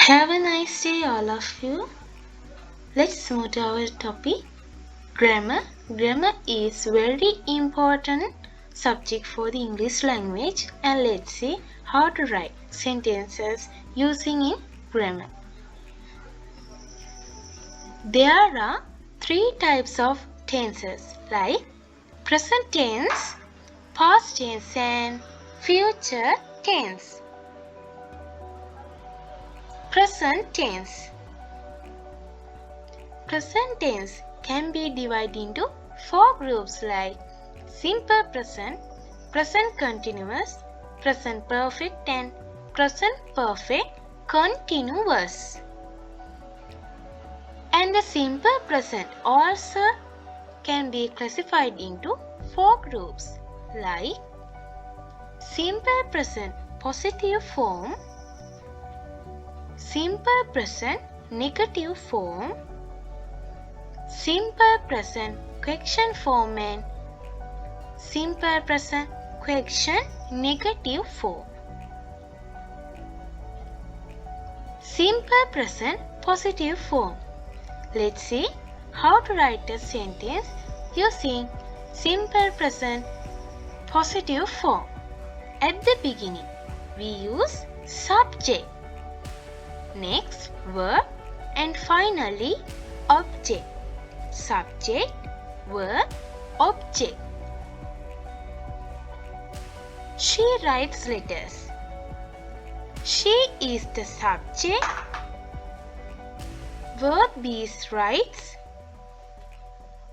Have a nice day, all of you. Let's move to our topic. Grammar. Grammar is very important subject for the English language, and let's see how to write sentences using in grammar. There are three types of tenses like present tense, past tense, and future tense. Present tense. Present tense can be divided into four groups like simple present, present continuous, present perfect, and present perfect continuous. And the simple present also can be classified into four groups like simple present positive form, simple present negative form, simple present question form, and simple present question negative form. Simple present positive form. Let's see how to write a sentence using simple present positive form. At the beginning, we use subject, next verb, and finally object. Subject, verb, object. She writes letters. She is the subject. Verb is writes.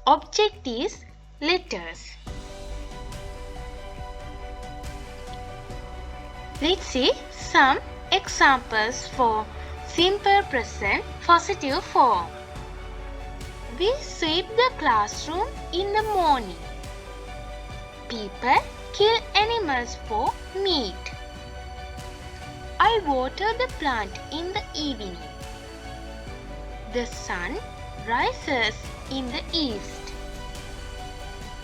Object is letters. Let's see some examples for simple present positive form. We sweep the classroom in the morning. People kill animals for meat. I water the plant in the evening. The sun rises in the east.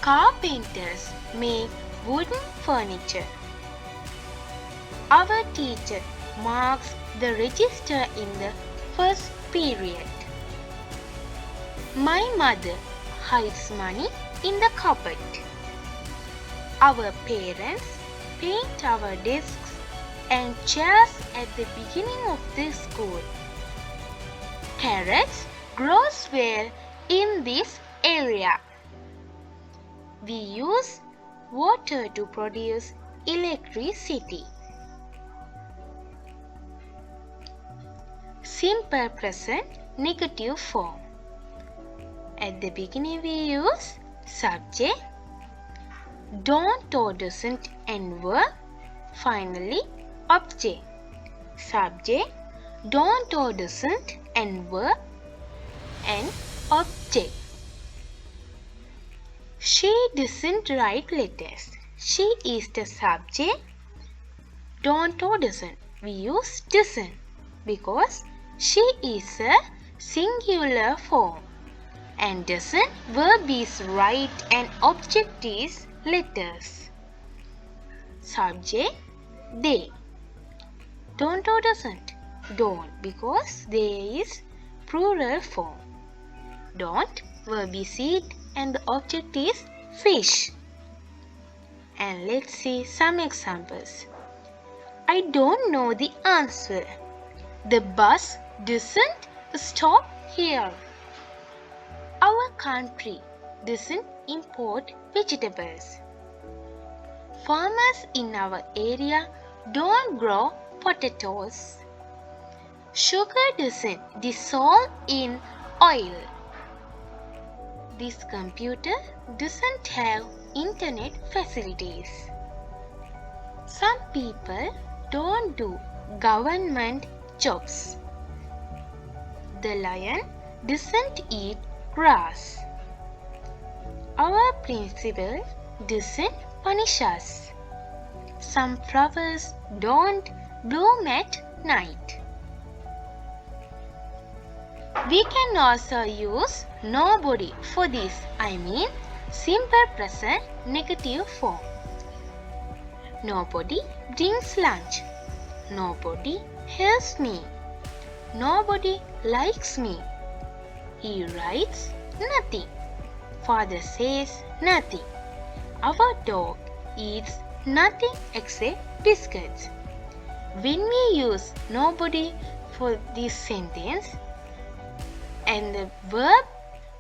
Carpenters make wooden furniture. Our teacher marks the register in the first period. My mother hides money in the cupboard. Our parents paint our desks and chairs at the beginning of the school. Carrots grow well in this area. We use water to produce electricity. Simple present negative form. At the beginning we use subject, don't or doesn't and verb, finally object. Subject, don't or doesn't and verb, and object. She doesn't write letters. She is the subject. Don't or doesn't. We use doesn't because she is a singular form. And doesn't verb is write and object is letters. Subject, they. Don't or doesn't. Don't because they is plural form. Don't, verb is eat and the object is fish. And let's see some examples. I don't know the answer. The bus doesn't stop here. Our country doesn't import vegetables. Farmers in our area don't grow potatoes. Sugar doesn't dissolve in oil. This computer doesn't have internet facilities. Some people don't do government jobs. The lion doesn't eat grass. Our principal doesn't punish us. Some flowers don't bloom at night. We can also use nobody for this, I mean simple present negative form. Nobody brings lunch. Nobody helps me. Nobody likes me. He writes nothing. Father says nothing. Our dog eats nothing except biscuits. When we use nobody for this sentence and the verb,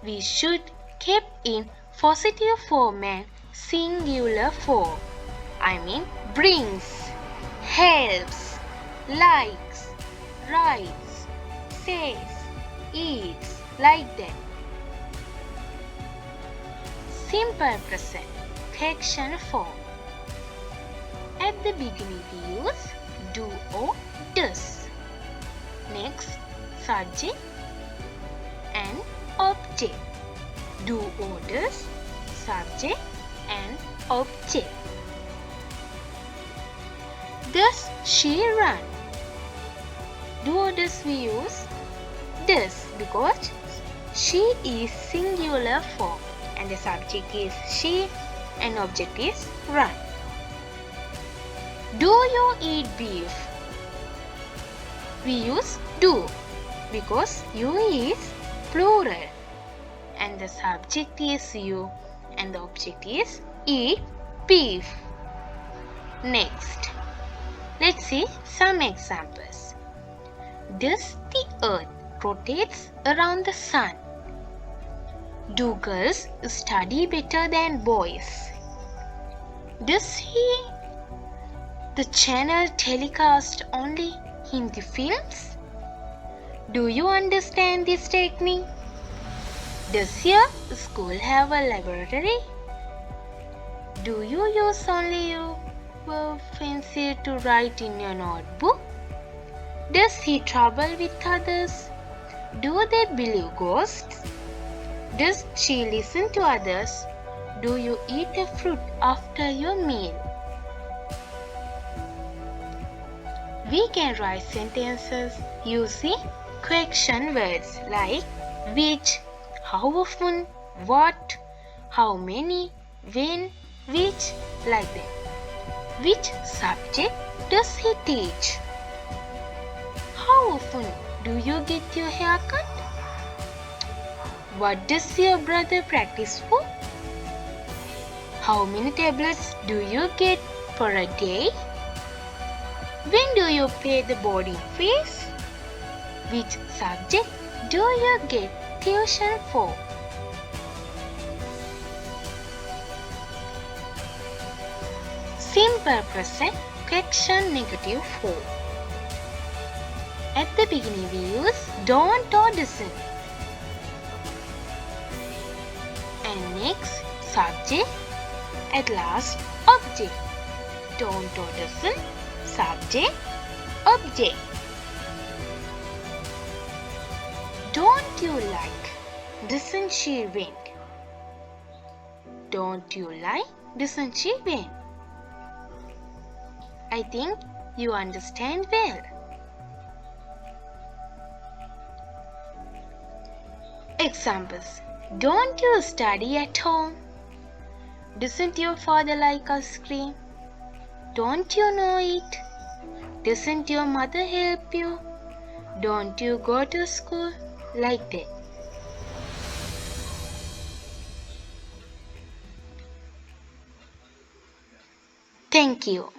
we should keep in positive form and singular form. I mean brings, helps, likes, writes, says, eats, like that. Simple present, question form. At the beginning we use do or does. Next, subject and object. Do or does, subject and object. Does she run? Do or does we use does because she is singular form and the subject is she and object is run. Do you eat beef? We use do because you is plural and the subject is you and the object is eat beef. Next, let's see some examples. Does the earth rotates around the sun? Do girls study better than boys? Does the channel telecast only Hindi films? Do you understand this technique? Does your school have a laboratory? Do you use only your pencil to write in your notebook? Does he travel with others? Do they believe ghosts? Does she listen to others? Do you eat a fruit after your meal? We can write sentences using question words like which, how often, what, how many, when, which, like that. Which subject does he teach? How often do you get your hair cut? What does your brother practice for? How many tablets do you get for a day? When do you pay the boarding fees? Which subject do you get tuition for? Simple present, question negative form. At the beginning we use don't or doesn't. And next, subject. At last, object. Don't or doesn't, subject, object. Don't you like? Doesn't she win? Don't you like? Doesn't she win? I think you understand well. Examples. Don't you study at home? Doesn't your father like ice cream? Don't you know it? Doesn't your mother help you? Don't you go to school? Like that. Thank you.